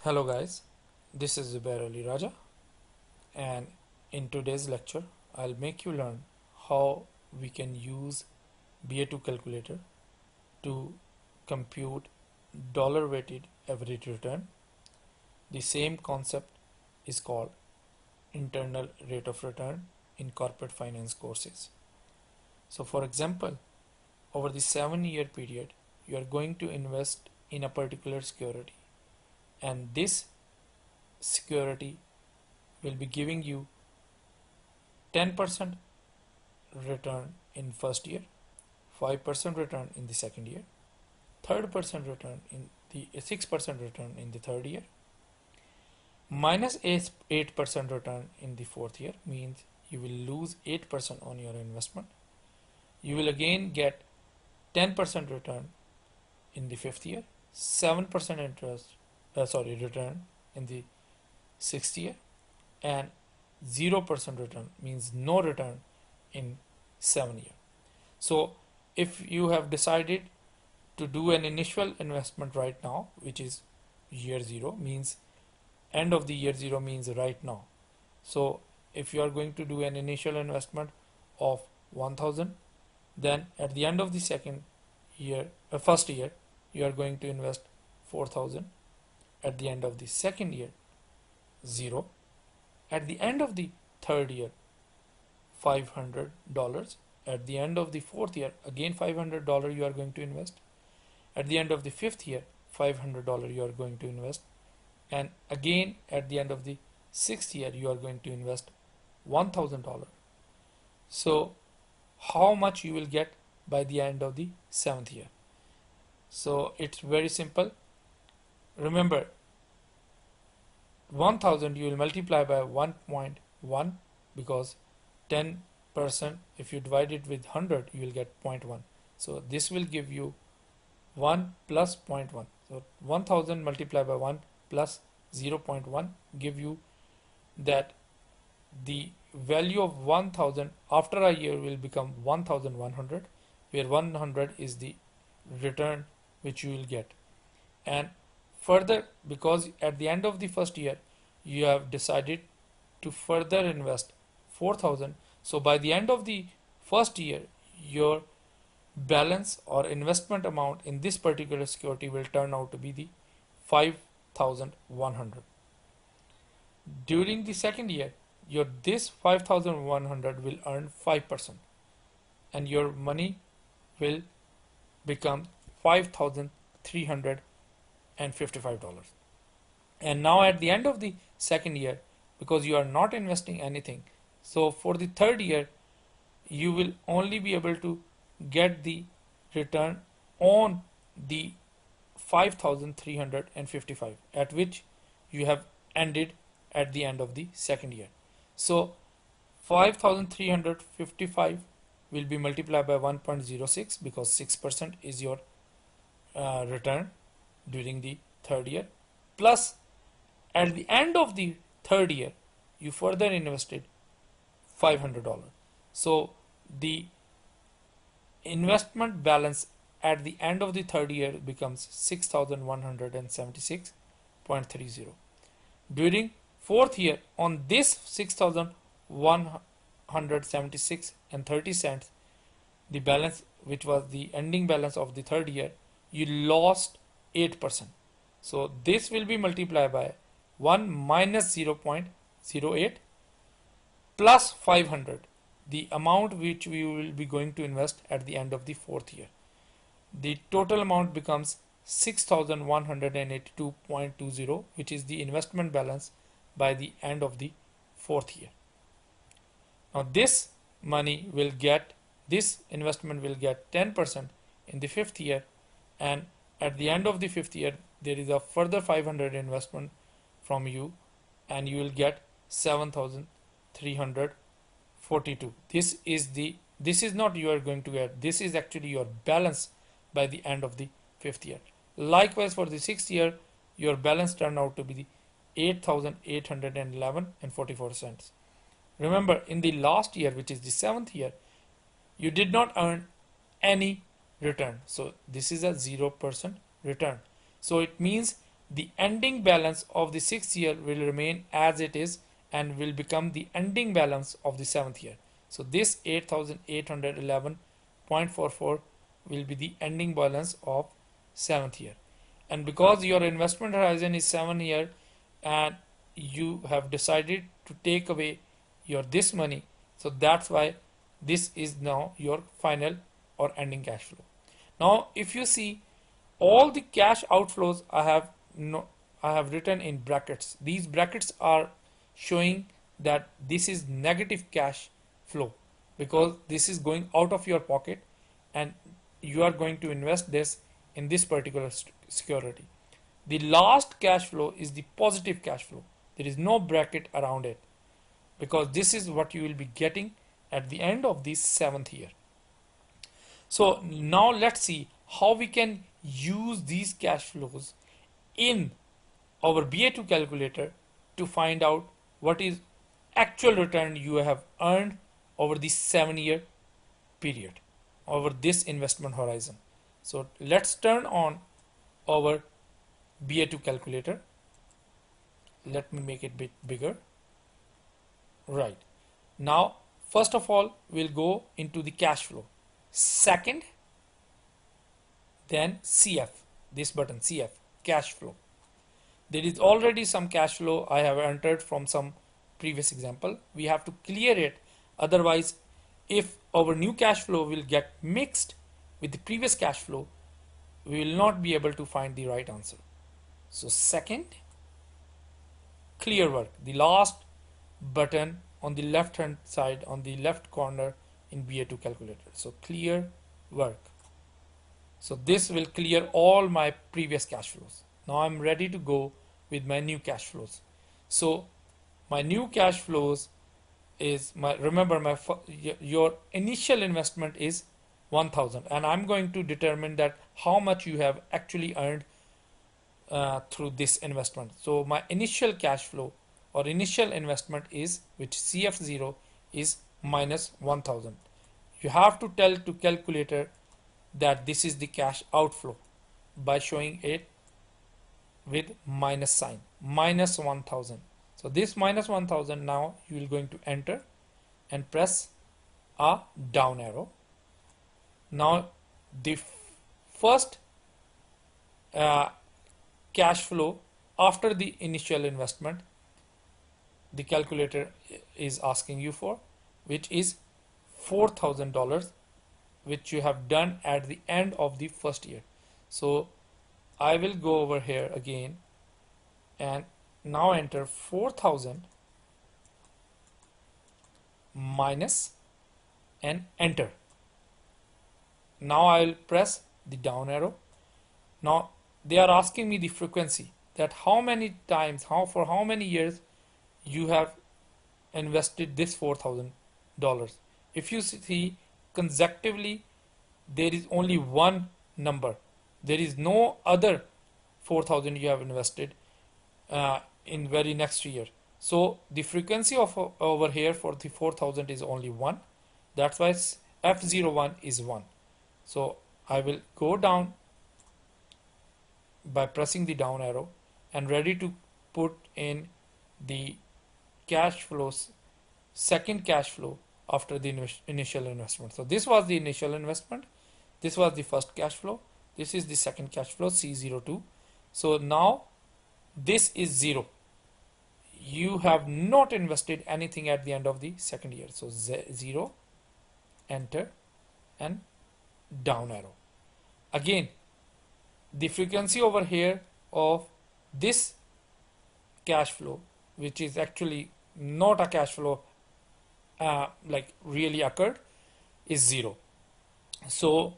Hello guys, this is Zubair Ali Raja, and in today's lecture I'll make you learn how we can use BA2 calculator to compute dollar weighted average return. The same concept is called internal rate of return in corporate finance courses. So for example, over the 7-year period you are going to invest in a particular security, and this security will be giving you 10% return in first year, 5% return in the second year, 3% return in the 6% return in the third year, minus 8% return in the fourth year, means you will lose 8% on your investment. You will again get 10% return in the fifth year, 7% return in the sixth year, and 0% return, means no return in 7 years. So if you have decided to do an initial investment right now, which is year 0, means end of the year 0 means right now. So if you are going to do an initial investment of 1000, then at the end of the first year you are going to invest 4000. At the end of the second year, 0. At the end of the third year, $500. At the end of the fourth year, again $500 you are going to invest. At the end of the fifth year, $500 you are going to invest. And again at the end of the sixth year, you are going to invest $1000. So how much you will get by the end of the seventh year? So it's very simple. Remember, 1000 you will multiply by 1.1, because 10%, if you divide it with 100, you will get 0.1. So this will give you 1 plus 0.1. So 1000 multiplied by 1 plus 0.1 give you that the value of 1000 after a year will become 1100, where 100 is the return which you will get. And further, because at the end of the first year you have decided to further invest 4000, so by the end of the first year your balance or investment amount in this particular security will turn out to be the 5100. During the second year, this 5100 will earn 5%, and your money will become $5355. And now at the end of the second year, because you are not investing anything, so for the third year you will only be able to get the return on the 5355, at which you have ended at the end of the second year. So 5355 will be multiplied by 1.06, because 6% is your return during the third year, plus at the end of the third year you further invested $500. So the investment balance at the end of the third year becomes 6176.30. During fourth year, on this 6176 and 30 cents, the balance, which was the ending balance of the third year, you lost 8%. So this will be multiplied by 1 minus 0.08 plus 500, the amount which we will be going to invest at the end of the fourth year. The total amount becomes 6182.20, which is the investment balance by the end of the fourth year. Now this investment will get 10% in the fifth year, and at the end of the fifth year there is a further 500 investment from you, and you will get 7342. This is not you are going to get, this is actually your balance by the end of the fifth year. Likewise, for the sixth year your balance turned out to be the 8811.44. Remember, in the last year, which is the seventh year, you did not earn any return, so this is a 0% return. So it means the ending balance of the 6th year will remain as it is and will become the ending balance of the 7th year. So this 8811.44 will be the ending balance of 7th year. And because your investment horizon is 7 year and you have decided to take away your this money, so that's why this is now your final or ending cash flow. Now if you see all the cash outflows I have written in brackets. These brackets are showing that this is negative cash flow because this is going out of your pocket and you are going to invest this in this particular security. The last cash flow is the positive cash flow. There is no bracket around it because this is what you will be getting at the end of the 7th year. So now let's see how we can use these cash flows in our BA2 calculator to find out what is actual return you have earned over the 7-year period, over this investment horizon. So let's turn on our BA2 calculator. Let me make it a bit bigger. Right. Now, first of all, we'll go into the cash flow. Second, then CF, this button CF, cash flow. There is already some cash flow I have entered from some previous example. We have to clear it. Otherwise, if our new cash flow will get mixed with the previous cash flow, we will not be able to find the right answer. So second, clear work, the last button on the left hand side, on the left corner in BA2 calculator. So clear work. So this will clear all my previous cash flows. Now I'm ready to go with my new cash flows. So my new cash flows is your initial investment is 1000 and I'm going to determine that how much you have actually earned through this investment. So my initial cash flow or initial investment is, which CF0 is minus 1000. You have to tell to calculator that this is the cash outflow by showing it with minus sign, minus 1000. So this minus 1000, now you will going to enter and press a down arrow. Now the first cash flow after the initial investment the calculator is asking you for, which is $4,000, which you have done at the end of the first year. So I will go over here again and now enter 4,000 minus and enter. Now I will press the down arrow. Now they are asking me the frequency, that how many times, for how many years you have invested this $4,000. If you see consecutively, there is only one number. There is no other 4,000 you have invested in very next year. So the frequency of over here for the 4,000 is only 1. That's why F01 is 1. So I will go down by pressing the down arrow and ready to put in the cash flows, second cash flow after the initial investment. So this was the initial investment, this was the first cash flow, this is the second cash flow, C02. So now this is 0. You have not invested anything at the end of the second year. So 0, enter and down arrow. Again, the frequency over here of this cash flow, which is actually not a cash flow like really occurred, is 0. So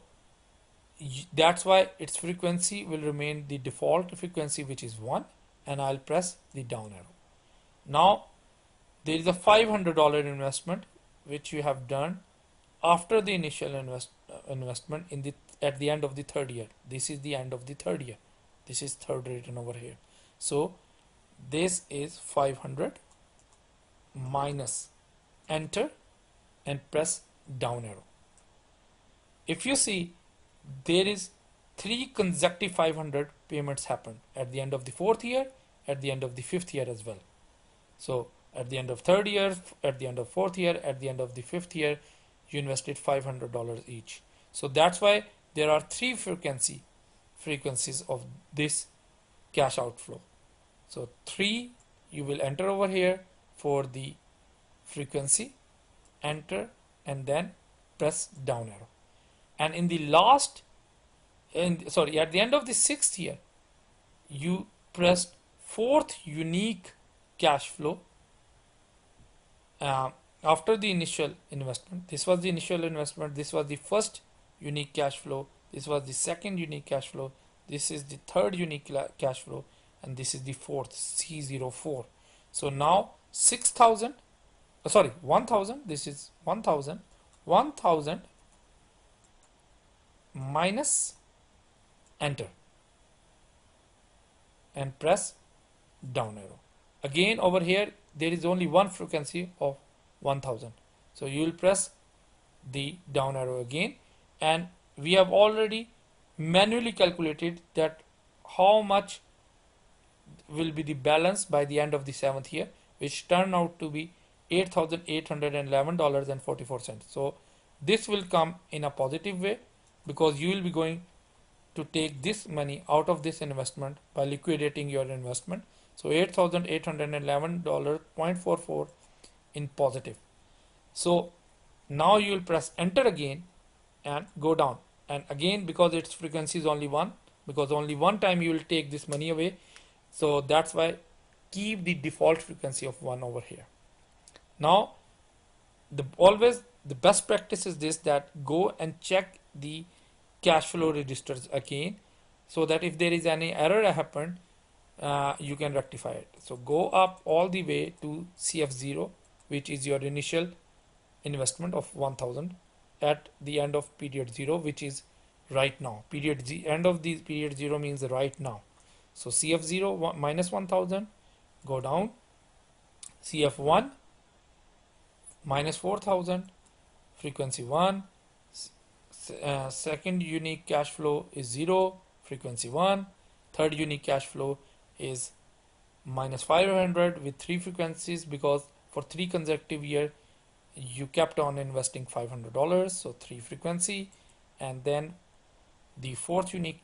that's why its frequency will remain the default frequency, which is 1, and I'll press the down arrow. Now there is a $500 investment which you have done after the initial investment in the at the end of the third year. This is the end of the third year. This is third written over here. So this is 500 minus, enter and press down arrow. If you see, there is 3 consecutive 500 payments happen at the end of the 4th year, at the end of the 5th year as well. So at the end of 3rd year, at the end of 4th year, at the end of the 5th year, you invested $500 each. So that's why there are 3 frequencies of this cash outflow. So 3 you will enter over here for the frequency, enter, and then press down arrow. And in the last, at the end of the 6th year, you pressed 4th unique cash flow after the initial investment. This was the initial investment, this was the first unique cash flow, this was the second unique cash flow, this is the third unique cash flow, and this is the fourth, C04. So now 6,000, 1,000, this is 1,000, 1,000 minus enter and press down arrow. Again over here there is only one frequency of 1,000. So you will press the down arrow again, and we have already manually calculated that how much will be the balance by the end of the 7th year, which turned out to be $8,811.44. So this will come in a positive way, because you will be going to take this money out of this investment by liquidating your investment. So $8,811.44 in positive. So now you will press enter again and go down, and again, because its frequency is only 1, because only one time you will take this money away, so that's why keep the default frequency of 1 over here. Now always the best practice is this, that go and check the cash flow registers again, so that if there is any error happened, you can rectify it. So go up all the way to CF0, which is your initial investment of 1,000 at the end of period 0, which is right now. End of the period 0 means right now. So CF0 minus 1,000, go down, CF1 minus 4,000, frequency 1, second unique cash flow is 0, frequency 1, third unique cash flow is minus 500 with 3 frequencies, because for 3 consecutive years you kept on investing $500, so 3 frequency, and then the fourth unique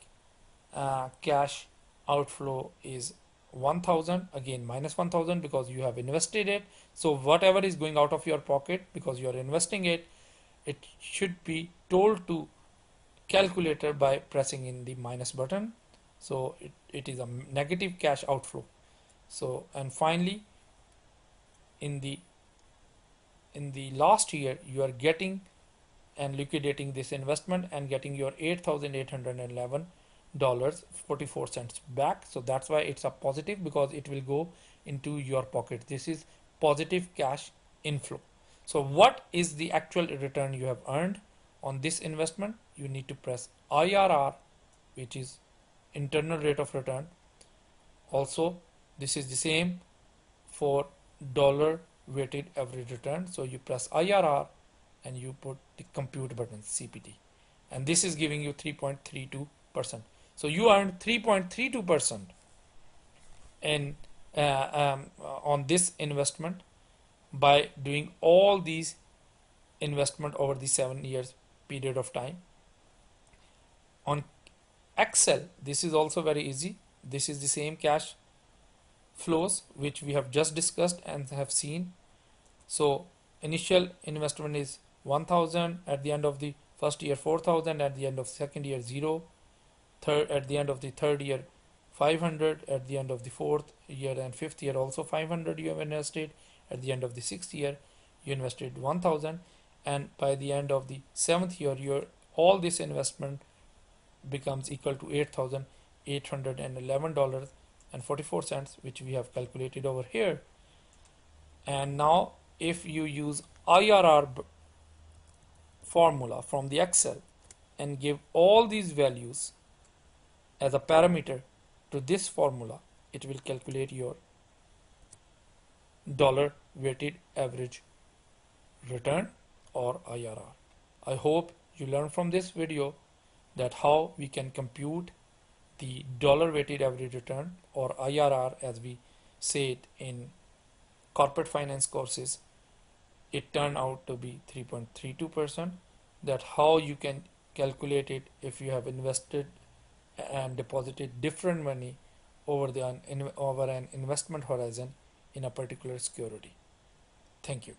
cash outflow is 1,000, again minus 1,000, because you have invested it. So whatever is going out of your pocket, because you are investing it, it should be told to calculator by pressing in the minus button. So it is a negative cash outflow. So, and finally in the last year you are getting and liquidating this investment and getting your $8,811.44 back. So that's why it's a positive, because it will go into your pocket. This is positive cash inflow. So what is the actual return you have earned on this investment? You need to press IRR, which is internal rate of return. Also this is the same for dollar weighted average return. So you press IRR and you put the compute button, CPT, and this is giving you 3.32%. So you earned 3.32% in on this investment by doing all these investment over the 7 years period of time. On Excel, this is also very easy. This is the same cash flows which we have just discussed and have seen. So initial investment is 1,000, at the end of the first year 4,000, at the end of second year 0, at the end of the third year 500, at the end of the fourth year and fifth year also 500 you have invested, at the end of the sixth year you invested 1,000, and by the end of the 7th year your all this investment becomes equal to $8,811.44, which we have calculated over here. And now if you use IRR formula from the Excel and give all these values as a parameter to this formula, it will calculate your dollar weighted average return or IRR. I hope you learned from this video. that how we can compute the dollar weighted average return, or IRR as we say it in corporate finance courses. It turned out to be 3.32%. That how you can calculate it if you have invested and deposited different money over an investment horizon in a particular security. Thank you.